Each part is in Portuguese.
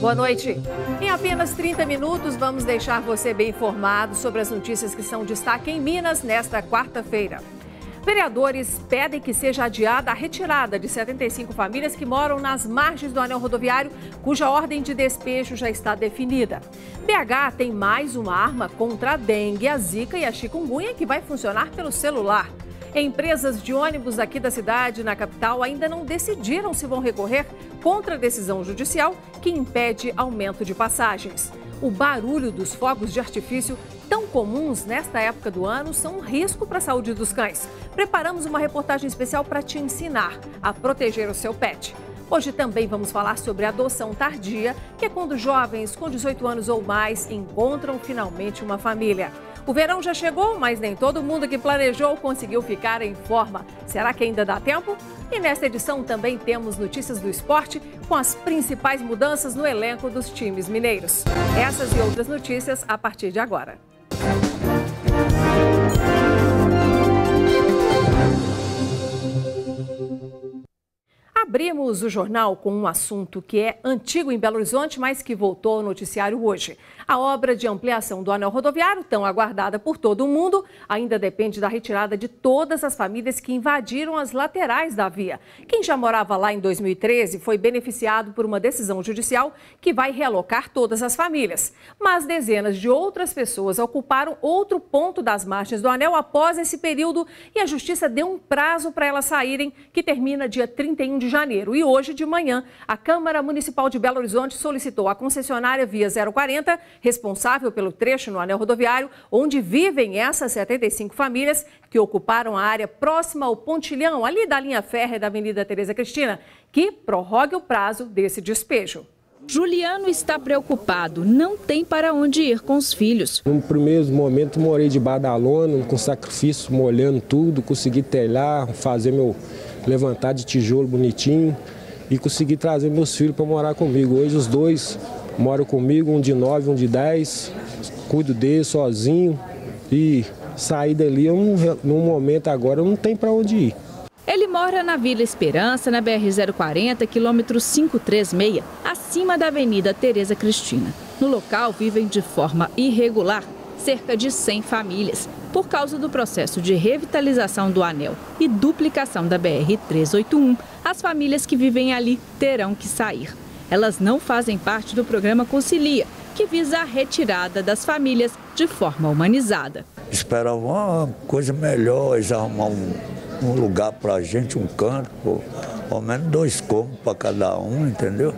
Boa noite. Em apenas 30 minutos, vamos deixar você bem informado sobre as notícias que são destaque em Minas nesta quarta-feira. Vereadores pedem que seja adiada a retirada de 75 famílias que moram nas margens do anel rodoviário, cuja ordem de despejo já está definida. BH tem mais uma arma contra a dengue, a zika e a chikungunya que vai funcionar pelo celular. Empresas de ônibus aqui da cidade, na capital, ainda não decidiram se vão recorrer contra a decisão judicial que impede aumento de passagens. O barulho dos fogos de artifício, tão comuns nesta época do ano, são um risco para a saúde dos cães. Preparamos uma reportagem especial para te ensinar a proteger o seu pet. Hoje também vamos falar sobre adoção tardia, que é quando jovens com 18 anos ou mais encontram finalmente uma família. O verão já chegou, mas nem todo mundo que planejou conseguiu ficar em forma. Será que ainda dá tempo? E nesta edição também temos notícias do esporte com as principais mudanças no elenco dos times mineiros. Essas e outras notícias a partir de agora. Abrimos o jornal com um assunto que é antigo em Belo Horizonte, mas que voltou ao noticiário hoje. A obra de ampliação do anel rodoviário, tão aguardada por todo o mundo, ainda depende da retirada de todas as famílias que invadiram as laterais da via. Quem já morava lá em 2013 foi beneficiado por uma decisão judicial que vai realocar todas as famílias. Mas dezenas de outras pessoas ocuparam outro ponto das margens do anel após esse período e a justiça deu um prazo para elas saírem, que termina dia 31 de janeiro. E hoje de manhã, a Câmara Municipal de Belo Horizonte solicitou à concessionária Via 040, responsável pelo trecho no anel rodoviário, onde vivem essas 75 famílias que ocuparam a área próxima ao pontilhão, ali da linha férrea da Avenida Tereza Cristina, que prorrogue o prazo desse despejo. Juliano está preocupado, não tem para onde ir com os filhos. No primeiro momento morei debaixo da lona, com sacrifício, molhando tudo, consegui telhar, levantar de tijolo bonitinho e consegui trazer meus filhos para morar comigo. Hoje os dois moram comigo, um de 9, um de 10, cuido deles sozinho e sair dali, num momento agora, eu não tenho para onde ir. Ele mora na Vila Esperança, na BR-040, quilômetro 536, acima da Avenida Tereza Cristina. No local vivem de forma irregular cerca de 100 famílias. Por causa do processo de revitalização do anel e duplicação da BR-381, as famílias que vivem ali terão que sair. Elas não fazem parte do programa Concilia, que visa a retirada das famílias de forma humanizada. Esperava uma coisa melhor, eles arrumar um lugar para a gente, um canto, pelo menos 2 cômodos para cada um, entendeu?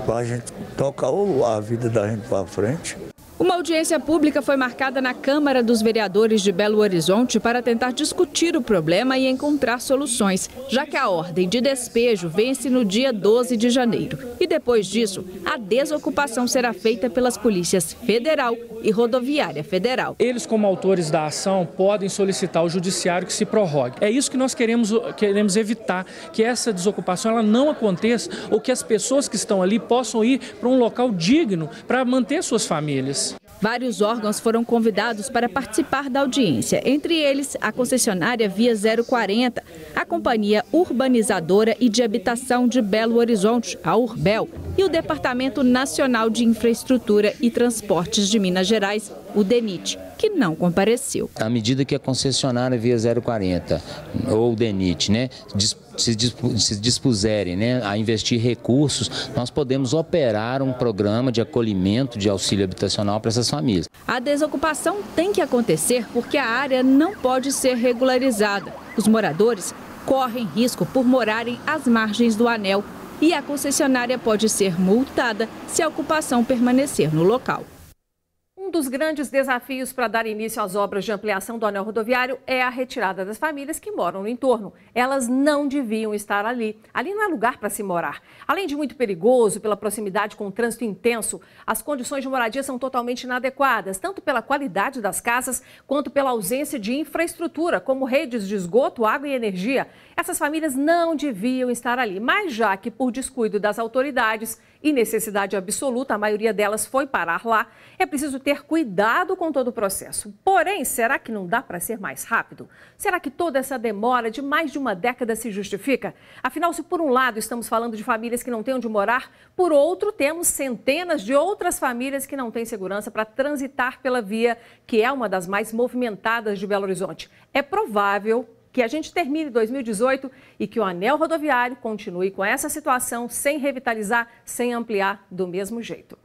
Para a gente tocar a vida da gente para frente. Uma audiência pública foi marcada na Câmara dos Vereadores de Belo Horizonte para tentar discutir o problema e encontrar soluções, já que a ordem de despejo vence no dia 12 de janeiro. E depois disso, a desocupação será feita pelas polícias federal e rodoviária federal. Eles, como autores da ação, podem solicitar ao judiciário que se prorrogue. É isso que nós queremos evitar, que essa desocupação ela não aconteça ou que as pessoas que estão ali possam ir para um local digno para manter suas famílias. Vários órgãos foram convidados para participar da audiência, entre eles a concessionária Via 040, a Companhia Urbanizadora e de Habitação de Belo Horizonte, a Urbel, e o Departamento Nacional de Infraestrutura e Transportes de Minas Gerais, o DENIT, que não compareceu. À medida que a concessionária Via 040 ou o DENIT, se dispuserem, a investir recursos, nós podemos operar um programa de acolhimento de auxílio habitacional para essas famílias. A desocupação tem que acontecer porque a área não pode ser regularizada. Os moradores correm risco por morarem às margens do anel e a concessionária pode ser multada se a ocupação permanecer no local. Um dos grandes desafios para dar início às obras de ampliação do anel rodoviário é a retirada das famílias que moram no entorno. Elas não deviam estar ali. Ali não é lugar para se morar. Além de muito perigoso, pela proximidade com o trânsito intenso, as condições de moradia são totalmente inadequadas, tanto pela qualidade das casas, quanto pela ausência de infraestrutura, como redes de esgoto, água e energia. Essas famílias não deviam estar ali, mas já que por descuido das autoridades e necessidade absoluta, a maioria delas foi parar lá, é preciso ter ter cuidado com todo o processo. Porém, será que não dá para ser mais rápido? Será que toda essa demora de mais de uma década se justifica? Afinal, se por um lado estamos falando de famílias que não têm onde morar, por outro temos centenas de outras famílias que não têm segurança para transitar pela via, que é uma das mais movimentadas de Belo Horizonte. É provável que a gente termine 2018 e que o anel rodoviário continue com essa situação sem revitalizar, sem ampliar do mesmo jeito.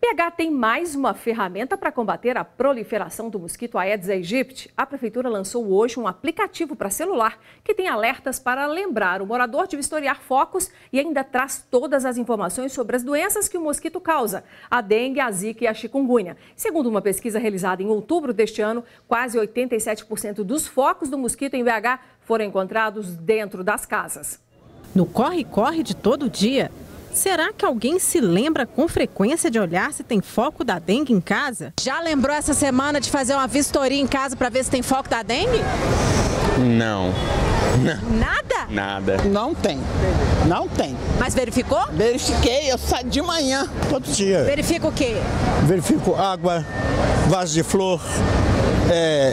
BH tem mais uma ferramenta para combater a proliferação do mosquito Aedes aegypti. A Prefeitura lançou hoje um aplicativo para celular que tem alertas para lembrar o morador de vistoriar focos e ainda traz todas as informações sobre as doenças que o mosquito causa, a dengue, a zika e a chikungunya. Segundo uma pesquisa realizada em outubro deste ano, quase 87% dos focos do mosquito em BH foram encontrados dentro das casas. No corre-corre de todo dia, será que alguém se lembra com frequência de olhar se tem foco da dengue em casa? Já lembrou essa semana de fazer uma vistoria em casa para ver se tem foco da dengue? Não. Nada? Nada. Não tem. Não tem. Mas verificou? Verifiquei, eu saio de manhã, todo dia. Verifica o quê? Verifico água, vaso de flor,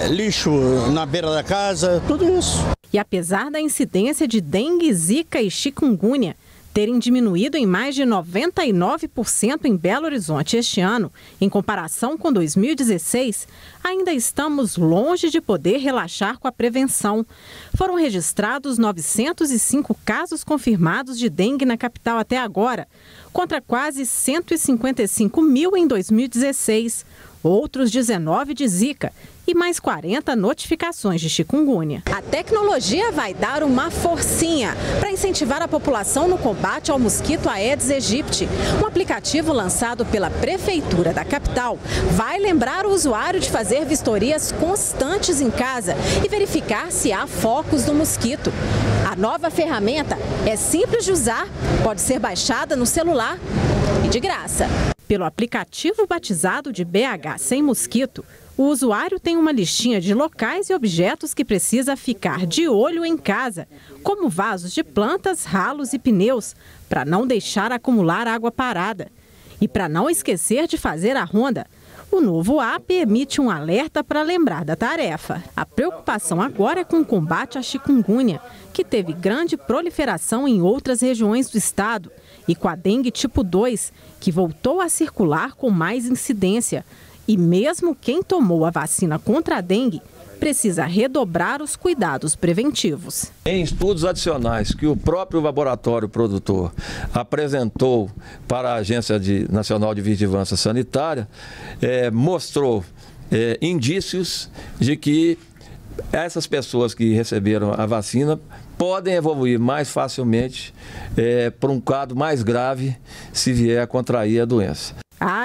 lixo na beira da casa, tudo isso. E apesar da incidência de dengue, zika e chikungunya terem diminuído em mais de 99% em Belo Horizonte este ano, em comparação com 2016, ainda estamos longe de poder relaxar com a prevenção. Foram registrados 905 casos confirmados de dengue na capital até agora, contra quase 155 mil em 2016, outros 19 de zika e mais 40 notificações de chikungunya. A tecnologia vai dar uma forcinha para incentivar a população no combate ao mosquito Aedes aegypti. Um aplicativo lançado pela Prefeitura da capital vai lembrar o usuário de fazer vistorias constantes em casa e verificar se há focos do mosquito. A nova ferramenta é simples de usar, pode ser baixada no celular e de graça. Pelo aplicativo batizado de BH Sem Mosquito, o usuário tem uma listinha de locais e objetos que precisa ficar de olho em casa, como vasos de plantas, ralos e pneus, para não deixar acumular água parada. E para não esquecer de fazer a ronda, o novo app emite um alerta para lembrar da tarefa. A preocupação agora é com o combate à chikungunya, que teve grande proliferação em outras regiões do estado, e com a dengue tipo 2, que voltou a circular com mais incidência. E mesmo quem tomou a vacina contra a dengue precisa redobrar os cuidados preventivos. Em estudos adicionais que o próprio laboratório produtor apresentou para a Agência Nacional de Vigilância Sanitária, mostrou indícios de que essas pessoas que receberam a vacina podem evoluir mais facilmente para um quadro mais grave se vier a contrair a doença.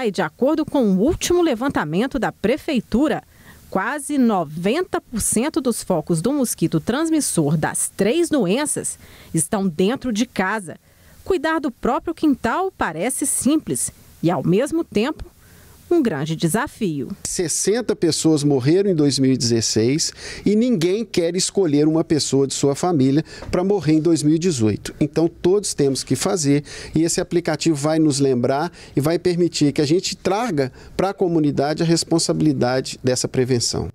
E de acordo com o último levantamento da Prefeitura, quase 90% dos focos do mosquito transmissor das 3 doenças estão dentro de casa. Cuidar do próprio quintal parece simples e, ao mesmo tempo, um grande desafio. 60 pessoas morreram em 2016 e ninguém quer escolher uma pessoa de sua família para morrer em 2018. Então todos temos que fazer e esse aplicativo vai nos lembrar e vai permitir que a gente traga para a comunidade a responsabilidade dessa prevenção.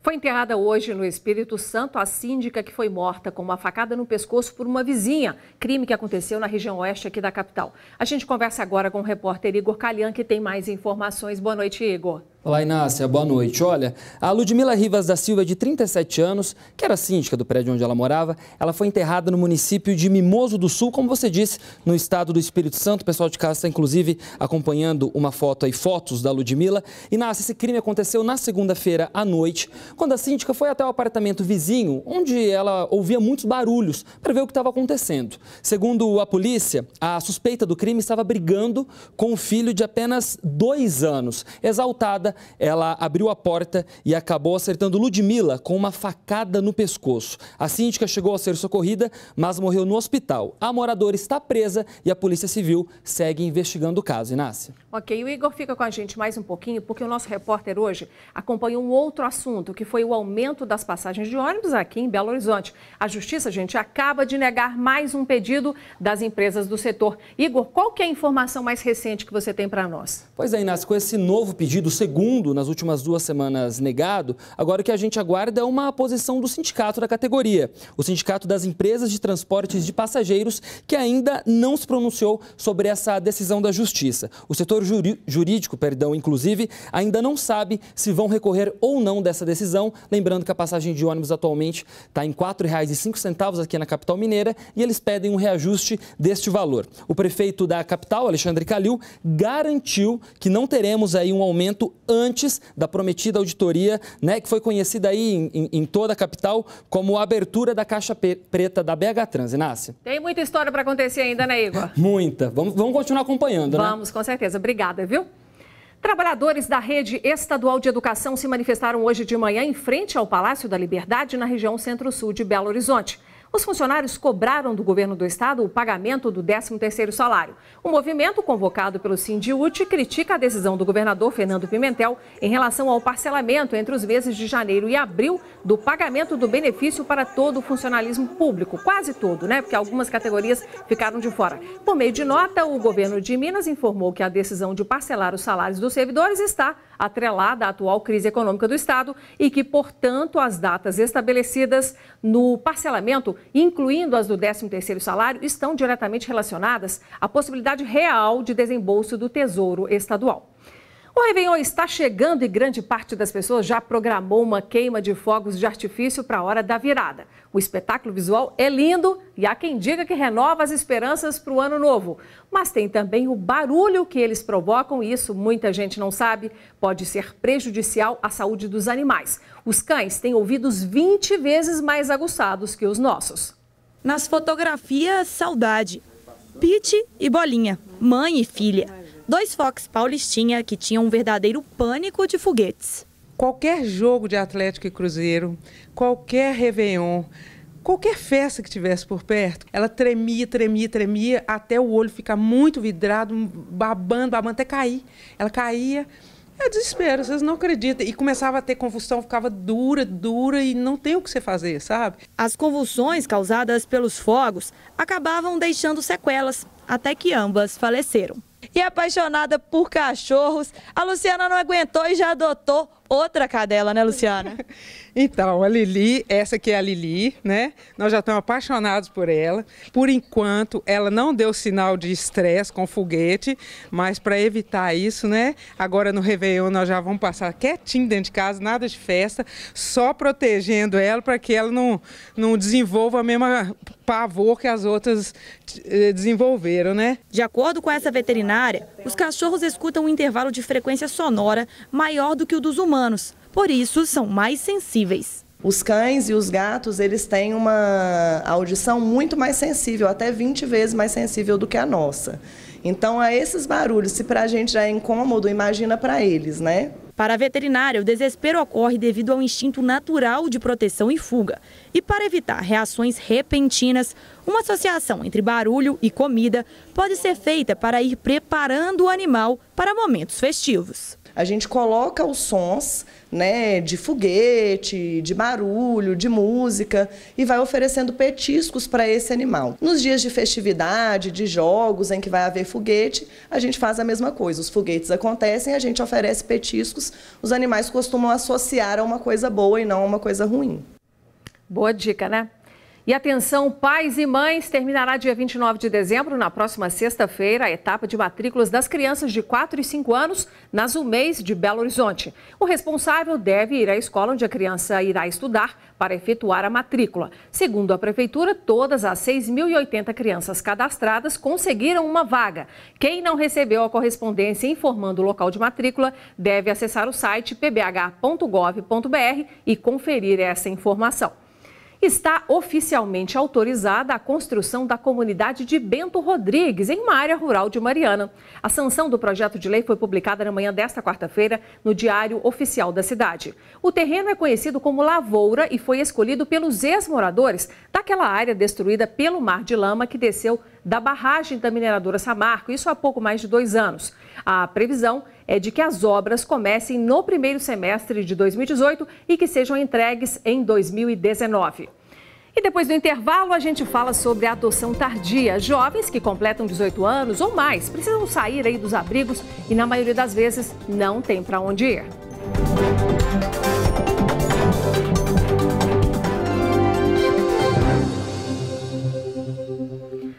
Foi enterrada hoje no Espírito Santo a síndica que foi morta com uma facada no pescoço por uma vizinha, crime que aconteceu na região oeste aqui da capital. A gente conversa agora com o repórter Igor Calhan, que tem mais informações. Boa noite, Igor. Olá, Inácia, boa noite. Olha, a Ludmila Rivas da Silva, de 37 anos, que era síndica do prédio onde ela morava, ela foi enterrada no município de Mimoso do Sul, como você disse, no estado do Espírito Santo. O pessoal de casa está, inclusive, acompanhando uma foto aí, fotos da Ludmila. Inácia, esse crime aconteceu na segunda-feira à noite, quando a síndica foi até o apartamento vizinho, onde ela ouvia muitos barulhos para ver o que estava acontecendo. Segundo a polícia, a suspeita do crime estava brigando com o filho de apenas 2 anos. Exaltada, ela abriu a porta e acabou acertando Ludmila com uma facada no pescoço. A síndica chegou a ser socorrida, mas morreu no hospital. A moradora está presa e a Polícia Civil segue investigando o caso. Inácia. Ok, o Igor fica com a gente mais um pouquinho, porque o nosso repórter hoje acompanha um outro assunto, que foi o aumento das passagens de ônibus aqui em Belo Horizonte. A Justiça, gente, acaba de negar mais um pedido das empresas do setor. Igor, qual que é a informação mais recente que você tem para nós? Pois é, Inácio, com esse novo pedido, segundo nas últimas 2 semanas negado, agora o que a gente aguarda é uma posição do sindicato da categoria, o Sindicato das Empresas de Transportes de Passageiros, que ainda não se pronunciou sobre essa decisão da Justiça. O setor jurídico, inclusive, ainda não sabe se vão recorrer ou não dessa decisão, lembrando que a passagem de ônibus atualmente está em R$ 4,05 aqui na capital mineira e eles pedem um reajuste deste valor. O prefeito da capital, Alexandre Calil, garantiu que não teremos aí um aumento antes da prometida auditoria, né, que foi conhecida aí em toda a capital como a abertura da caixa preta da BH Trans. Inácia. Tem muita história para acontecer ainda, né, Igor? Muita. Vamos continuar acompanhando, né? Vamos, com certeza. Obrigada, viu? Trabalhadores da Rede Estadual de Educação se manifestaram hoje de manhã em frente ao Palácio da Liberdade, na região centro-sul de Belo Horizonte. Os funcionários cobraram do governo do estado o pagamento do 13º salário. O movimento, convocado pelo Sindiúti, critica a decisão do governador Fernando Pimentel em relação ao parcelamento entre os meses de janeiro e abril do pagamento do benefício para todo o funcionalismo público. Quase todo, né? Porque algumas categorias ficaram de fora. Por meio de nota, o governo de Minas informou que a decisão de parcelar os salários dos servidores está atrelada à atual crise econômica do estado e que, portanto, as datas estabelecidas no parcelamento, incluindo as do 13º salário, estão diretamente relacionadas à possibilidade real de desembolso do Tesouro Estadual. O Réveillon está chegando e grande parte das pessoas já programou uma queima de fogos de artifício para a hora da virada. O espetáculo visual é lindo e há quem diga que renova as esperanças para o ano novo. Mas tem também o barulho que eles provocam e isso muita gente não sabe, pode ser prejudicial à saúde dos animais. Os cães têm ouvidos 20 vezes mais aguçados que os nossos. Nas fotografias, saudade. Pete e Bolinha, mãe e filha. 2 Fox Paulistinha que tinham um verdadeiro pânico de foguetes. Qualquer jogo de Atlético e Cruzeiro, qualquer Réveillon, qualquer festa que tivesse por perto, ela tremia, até o olho ficar muito vidrado, babando, até cair. Ela caía, é desespero, vocês não acreditam. E começava a ter convulsão, ficava dura e não tem o que você fazer, sabe? As convulsões causadas pelos fogos acabavam deixando sequelas, até que ambas faleceram. E apaixonada por cachorros, a Luciana não aguentou e já adotou outra cadela, né, Luciana? Então, a Lili, essa aqui é a Lili, né? Nós já estamos apaixonados por ela. Por enquanto, ela não deu sinal de estresse com foguete, mas para evitar isso, né? Agora no Réveillon nós já vamos passar quietinho dentro de casa, nada de festa, só protegendo ela para que ela não desenvolva a mesma pavor que as outras desenvolveram, né? De acordo com essa veterinária, os cachorros escutam um intervalo de frequência sonora maior do que o dos humanos. Por isso, são mais sensíveis. Os cães e os gatos, eles têm uma audição muito mais sensível, até 20 vezes mais sensível do que a nossa. Então, a esses barulhos, se para a gente já é incômodo, imagina para eles, né? Para a veterinária, o desespero ocorre devido ao instinto natural de proteção e fuga. E para evitar reações repentinas, uma associação entre barulho e comida pode ser feita para ir preparando o animal para momentos festivos. A gente coloca os sons, né, de foguete, de barulho, de música e vai oferecendo petiscos para esse animal. Nos dias de festividade, de jogos em que vai haver foguete, a gente faz a mesma coisa. Os foguetes acontecem, a gente oferece petiscos. Os animais costumam associar a uma coisa boa e não a uma coisa ruim. Boa dica, né? E atenção, pais e mães, terminará dia 29 de dezembro, na próxima sexta-feira, a etapa de matrículas das crianças de 4 e 5 anos nas UMEIs de Belo Horizonte. O responsável deve ir à escola onde a criança irá estudar para efetuar a matrícula. Segundo a Prefeitura, todas as 6.080 crianças cadastradas conseguiram uma vaga. Quem não recebeu a correspondência informando o local de matrícula deve acessar o site pbh.gov.br e conferir essa informação. Está oficialmente autorizada a construção da comunidade de Bento Rodrigues, em uma área rural de Mariana. A sanção do projeto de lei foi publicada na manhã desta quarta-feira no Diário Oficial da cidade. O terreno é conhecido como Lavoura e foi escolhido pelos ex-moradores daquela área destruída pelo mar de lama que desceu da barragem da mineradora Samarco, isso há pouco mais de 2 anos. A previsão é de que as obras comecem no primeiro semestre de 2018 e que sejam entregues em 2019. E depois do intervalo, a gente fala sobre a adoção tardia. Jovens que completam 18 anos ou mais precisam sair aí dos abrigos e, na maioria das vezes, não tem para onde ir.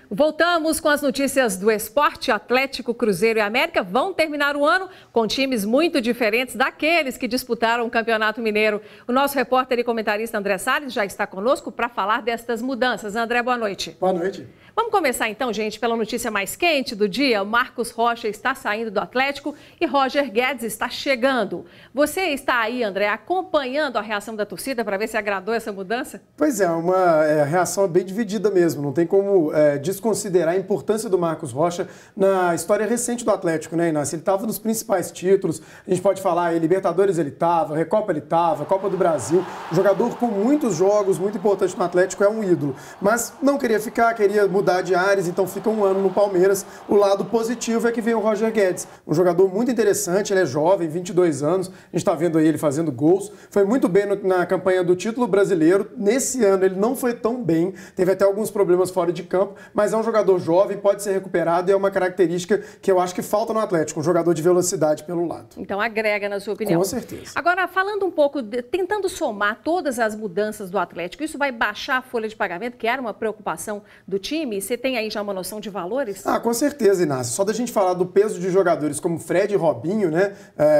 Voltamos com as notícias do esporte. Atlético, Cruzeiro e América vão terminar o ano com times muito diferentes daqueles que disputaram o Campeonato Mineiro. O nosso repórter e comentarista André Salles já está conosco para falar destas mudanças. André, boa noite. Boa noite. Vamos começar então, gente, pela notícia mais quente do dia. O Marcos Rocha está saindo do Atlético e Roger Guedes está chegando. Você está aí, André, acompanhando a reação da torcida para ver se agradou essa mudança? Pois é, uma reação bem dividida mesmo. Não tem como desconsiderar a importância do Marcos Rocha na história recente do Atlético, né, Inácio? Ele estava nos principais títulos. A gente pode falar, em Libertadores ele estava, Recopa ele estava, Copa do Brasil. Jogador com muitos jogos, muito importante no Atlético, é um ídolo. Mas não queria ficar, queria mudar de áreas, então fica um ano no Palmeiras. O lado positivo é que vem o Roger Guedes, um jogador muito interessante, ele é jovem, 22 anos, a gente está vendo aí ele fazendo gols, foi muito bem na campanha do título brasileiro. Nesse ano ele não foi tão bem, teve até alguns problemas fora de campo, mas é um jogador jovem, pode ser recuperado e é uma característica que eu acho que falta no Atlético, um jogador de velocidade pelo lado. Então agrega, na sua opinião. Com certeza. Agora, falando um pouco, tentando somar todas as mudanças do Atlético, isso vai baixar a folha de pagamento, que era uma preocupação do time? Você tem aí já uma noção de valores? Com certeza, Inácio. Só da gente falar do peso de jogadores como Fred e Robinho, né?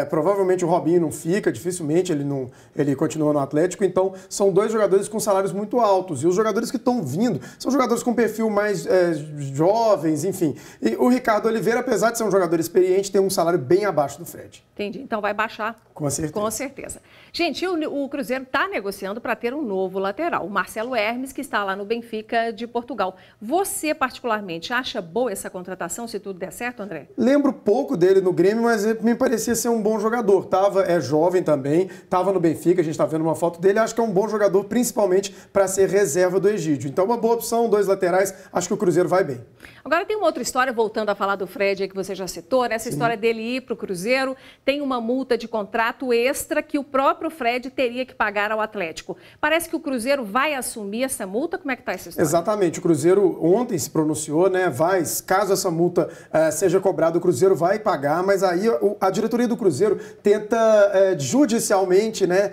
Provavelmente o Robinho não fica, dificilmente ele continua no Atlético. Então, são 2 jogadores com salários muito altos. E os jogadores que estão vindo são jogadores com perfil mais jovens, enfim. E o Ricardo Oliveira, apesar de ser um jogador experiente, tem um salário bem abaixo do Fred. Entendi. Então vai baixar? Com certeza. Com certeza. Gente, o Cruzeiro está negociando para ter um novo lateral. O Marcelo Hermes, que está lá no Benfica de Portugal. Você, particularmente, acha boa essa contratação, se tudo der certo, André? Lembro pouco dele no Grêmio, mas me parecia ser um bom jogador. É jovem também, estava no Benfica, a gente está vendo uma foto dele. Acho que é um bom jogador, principalmente para ser reserva do Egídio. Então, uma boa opção, 2 laterais, acho que o Cruzeiro vai bem. Agora tem uma outra história, voltando a falar do Fred, aí que você já citou, né? Essa história dele ir para o Cruzeiro, tem uma multa de contrato extra que o próprio Fred teria que pagar ao Atlético. Parece que o Cruzeiro vai assumir essa multa? Como é que está essa história? Exatamente, o Cruzeiro ontem se pronunciou, né? Caso essa multa seja cobrada, o Cruzeiro vai pagar, mas aí a diretoria do Cruzeiro tenta judicialmente, né,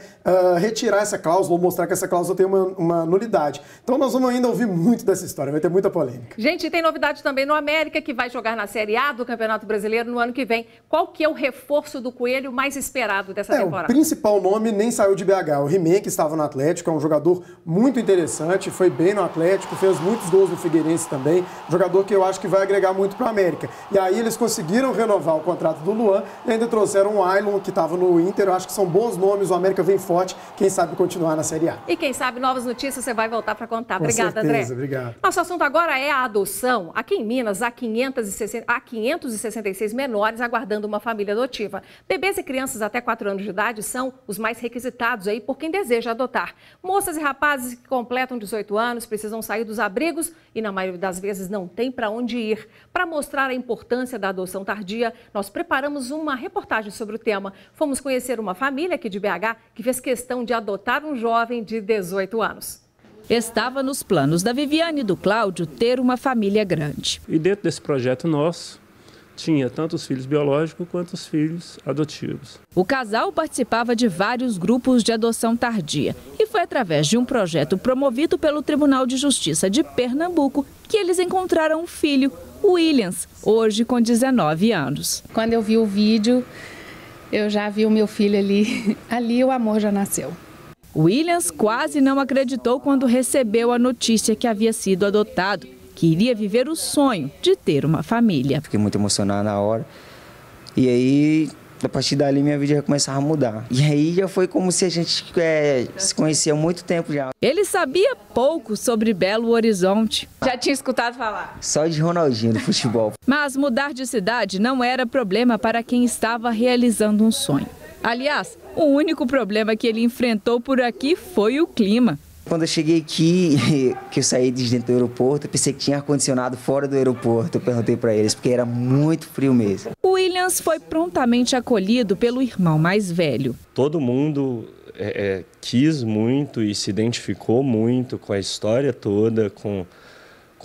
retirar essa cláusula ou mostrar que essa cláusula tem uma nulidade. Então nós vamos ainda ouvir muito dessa história, vai ter muita polêmica. Gente, tem novidade também no América, que vai jogar na Série A do Campeonato Brasileiro no ano que vem. Qual que é o reforço do Coelho mais esperado dessa temporada? O principal nome nem saiu de BH, o He-Man, que estava no Atlético, é um jogador muito interessante, foi bem no Atlético, fez muitos gols no Figueirense também, jogador que eu acho que vai agregar muito para o América. E aí eles conseguiram renovar o contrato do Luan e ainda trouxeram o Ailon, que estava no Inter. Eu acho que são bons nomes, o América vem forte, quem sabe continuar na Série A. E quem sabe novas notícias você vai voltar para contar. Obrigada, André. Obrigado. Nosso assunto agora é a adoção. Aqui em Minas, há 566 menores aguardando uma família adotiva. Bebês e crianças até 4 anos de idade são os mais requisitados aí por quem deseja adotar. Moças e rapazes que completam 18 anos precisam sair dos abrigos e, na maioria das vezes, não tem para onde ir. Para mostrar a importância da adoção tardia, nós preparamos uma reportagem sobre o tema. Fomos conhecer uma família aqui de BH que fez questão de adotar um jovem de 18 anos. Estava nos planos da Viviane e do Cláudio ter uma família grande. E dentro desse projeto nosso, tinha tanto os filhos biológicos quanto os filhos adotivos. O casal participava de vários grupos de adoção tardia e foi através de um projeto promovido pelo Tribunal de Justiça de Pernambuco que eles encontraram um filho, o Williams, hoje com 19 anos. Quando eu vi o vídeo, eu já vi o meu filho ali, ali o amor já nasceu. Williams quase não acreditou quando recebeu a notícia que havia sido adotado, que iria viver o sonho de ter uma família. Fiquei muito emocionado na hora. E aí A partir dali minha vida já começava a mudar. E aí já foi como se a gente se conhecia há muito tempo já. Ele sabia pouco sobre Belo Horizonte. Já tinha escutado falar? Só de Ronaldinho, do futebol. Mas mudar de cidade não era problema para quem estava realizando um sonho. Aliás, o único problema que ele enfrentou por aqui foi o clima. Quando eu cheguei aqui, que eu saí de dentro do aeroporto, eu pensei que tinha ar-condicionado fora do aeroporto. Eu perguntei para eles, porque era muito frio mesmo. O Williams foi prontamente acolhido pelo irmão mais velho. Todo mundo quis muito e se identificou muito com a história toda, com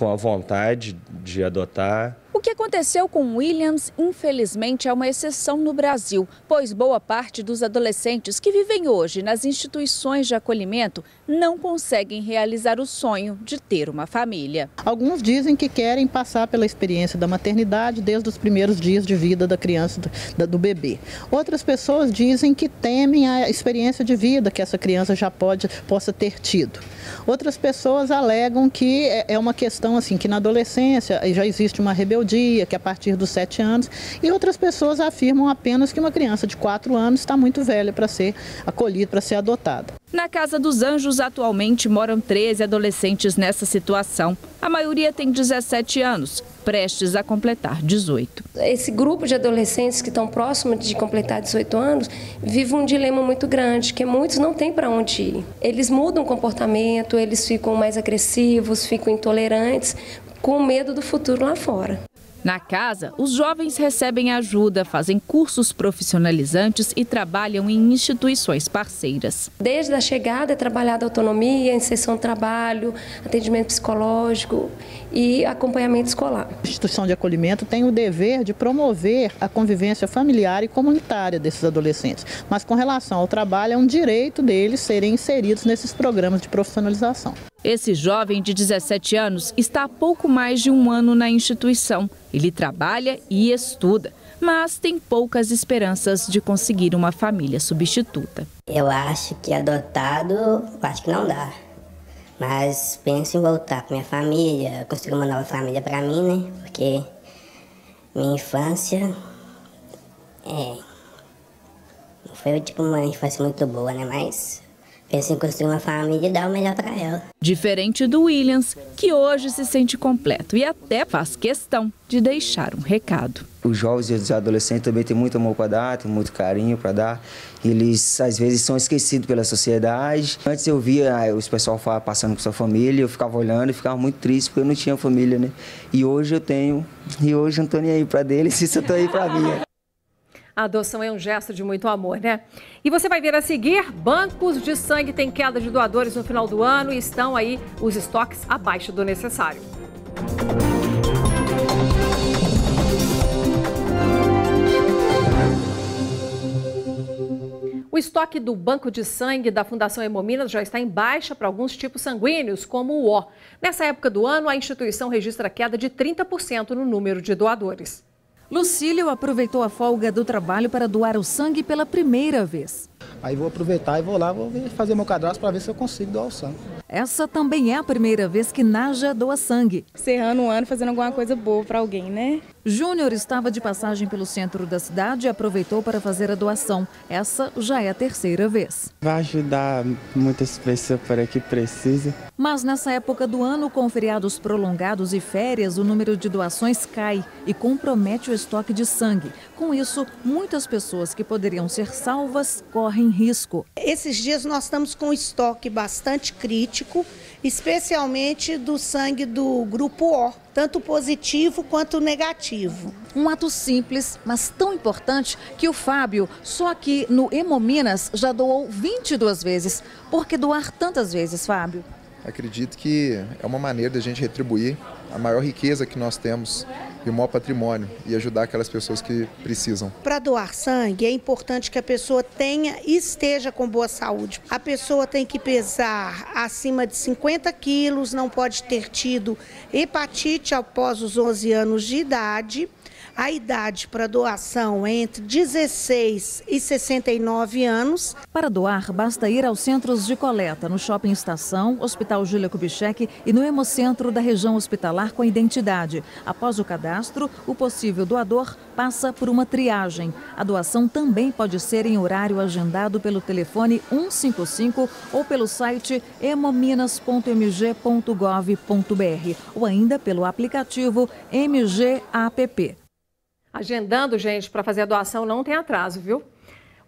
a vontade de adotar. O que aconteceu com Williams, infelizmente, é uma exceção no Brasil, pois boa parte dos adolescentes que vivem hoje nas instituições de acolhimento não conseguem realizar o sonho de ter uma família. Alguns dizem que querem passar pela experiência da maternidade desde os primeiros dias de vida da criança, do bebê. Outras pessoas dizem que temem a experiência de vida que essa criança já possa ter tido. Outras pessoas alegam que é uma questão assim, que na adolescência já existe uma rebeldia, que a partir dos 7 anos, e outras pessoas afirmam apenas que uma criança de 4 anos está muito velha para ser acolhida, para ser adotada. Na Casa dos Anjos, atualmente moram 13 adolescentes nessa situação. A maioria tem 17 anos, prestes a completar 18. Esse grupo de adolescentes que estão próximos de completar 18 anos vive um dilema muito grande, que muitos não têm para onde ir. Eles mudam o comportamento, eles ficam mais agressivos, ficam intolerantes, com medo do futuro lá fora. Na casa, os jovens recebem ajuda, fazem cursos profissionalizantes e trabalham em instituições parceiras. Desde a chegada é trabalhada a autonomia, inserção no trabalho, atendimento psicológico e acompanhamento escolar. A instituição de acolhimento tem o dever de promover a convivência familiar e comunitária desses adolescentes. Mas com relação ao trabalho, é um direito deles serem inseridos nesses programas de profissionalização. Esse jovem de 17 anos está há pouco mais de um ano na instituição. Ele trabalha e estuda, mas tem poucas esperanças de conseguir uma família substituta. Eu acho que adotado, acho que não dá. Mas penso em voltar com minha família, construir uma nova família para mim, né? Porque minha infância não foi tipo uma infância muito boa, né? Mas penso em construir uma família e dar o melhor para ela. Diferente do Williams, que hoje se sente completo e até faz questão de deixar um recado. Os jovens e os adolescentes também têm muito amor para dar, têm muito carinho para dar. Eles, às vezes, são esquecidos pela sociedade. Antes eu via os pessoal passando com sua família, eu ficava olhando e ficava muito triste porque eu não tinha família, né? E hoje eu tenho, e hoje eu não estou nem aí para deles, isso eu estou aí para mim. A adoção é um gesto de muito amor, né? E você vai ver a seguir, bancos de sangue têm queda de doadores no final do ano e estão aí os estoques abaixo do necessário. O estoque do banco de sangue da Fundação Hemominas já está em baixa para alguns tipos sanguíneos, como o O. Nessa época do ano, a instituição registra queda de 30% no número de doadores. Lucílio aproveitou a folga do trabalho para doar o sangue pela primeira vez. Aí vou aproveitar e vou lá, fazer meu cadastro para ver se eu consigo doar o sangue. Essa também é a primeira vez que Nádia doa sangue. Encerrando um ano, fazendo alguma coisa boa para alguém, né? Júnior estava de passagem pelo centro da cidade e aproveitou para fazer a doação. Essa já é a terceira vez. Vai ajudar muitas pessoas para que precisam. Mas nessa época do ano, com feriados prolongados e férias, o número de doações cai e compromete o estoque de sangue. Com isso, muitas pessoas que poderiam ser salvas correm risco. Esses dias nós estamos com um estoque bastante crítico, especialmente do sangue do grupo O, tanto positivo quanto negativo. Um ato simples, mas tão importante que o Fábio, só aqui no Hemominas, já doou 22 vezes. Por que doar tantas vezes, Fábio? Acredito que é uma maneira da gente retribuir a maior riqueza que nós temos e o maior patrimônio e ajudar aquelas pessoas que precisam. Para doar sangue é importante que a pessoa tenha e esteja com boa saúde. A pessoa tem que pesar acima de 50 quilos, não pode ter tido hepatite após os 11 anos de idade. A idade para doação é entre 16 e 69 anos. Para doar, basta ir aos centros de coleta, no Shopping Estação, Hospital Júlia Kubitschek e no Hemocentro da região hospitalar com identidade. Após o cadastro, o possível doador passa por uma triagem. A doação também pode ser em horário agendado pelo telefone 155 ou pelo site hemominas.mg.gov.br ou ainda pelo aplicativo MG App. Agendando, gente, para fazer a doação não tem atraso, viu?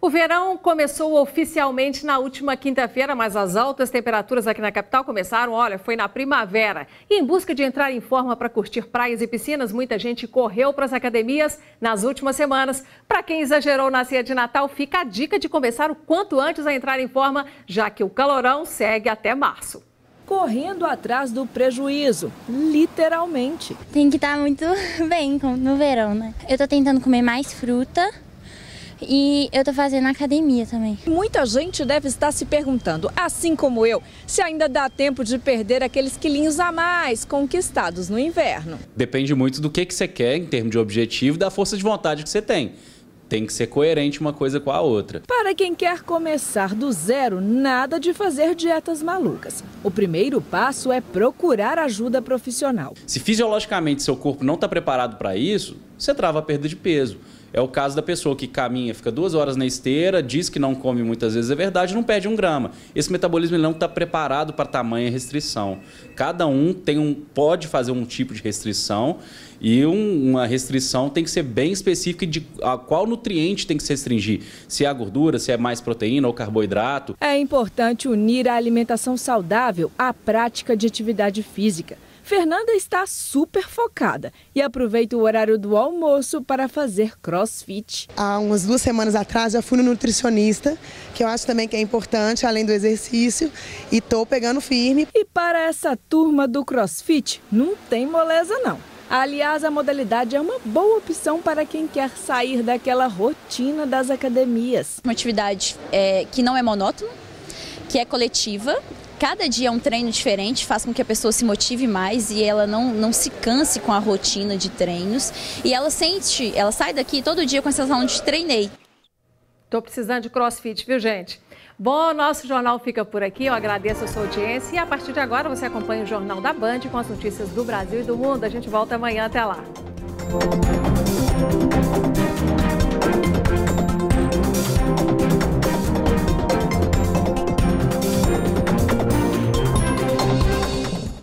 O verão começou oficialmente na última quinta-feira, mas as altas temperaturas aqui na capital começaram, foi na primavera. E em busca de entrar em forma para curtir praias e piscinas, muita gente correu para as academias nas últimas semanas. Para quem exagerou na ceia de Natal, fica a dica de começar o quanto antes a entrar em forma, já que o calorão segue até março. Correndo atrás do prejuízo, literalmente. Tem que estar muito bem no verão, né? Eu tô tentando comer mais fruta. E eu tô fazendo academia também. Muita gente deve estar se perguntando, assim como eu, se ainda dá tempo de perder aqueles quilinhos a mais conquistados no inverno. Depende muito do que você quer em termos de objetivo e da força de vontade que você tem. Tem que ser coerente uma coisa com a outra. Para quem quer começar do zero, nada de fazer dietas malucas. O primeiro passo é procurar ajuda profissional. Se fisiologicamente seu corpo não está preparado para isso, você trava a perda de peso. É o caso da pessoa que caminha, fica 2 horas na esteira, diz que não come muitas vezes, é verdade, não perde 1 grama. Esse metabolismo ele não está preparado para tamanha restrição. Cada um pode fazer um tipo de restrição e uma restrição tem que ser bem específica de a qual nutriente tem que se restringir. Se é a gordura, se é mais proteína ou carboidrato. É importante unir a alimentação saudável à prática de atividade física. Fernanda está super focada e aproveita o horário do almoço para fazer crossfit. Há umas 2 semanas atrás já fui no nutricionista, que eu acho também que é importante, além do exercício, e estou pegando firme. E para essa turma do crossfit, não tem moleza não. Aliás, a modalidade é uma boa opção para quem quer sair daquela rotina das academias. Uma atividade que não é monótona, que é coletiva. Cada dia é um treino diferente, faz com que a pessoa se motive mais e ela não se canse com a rotina de treinos. E ela sai daqui todo dia com a sensação de treinei. Tô precisando de crossfit, viu, gente? Bom, nosso jornal fica por aqui. Eu agradeço a sua audiência e a partir de agora você acompanha o Jornal da Band com as notícias do Brasil e do mundo. A gente volta amanhã. Até lá.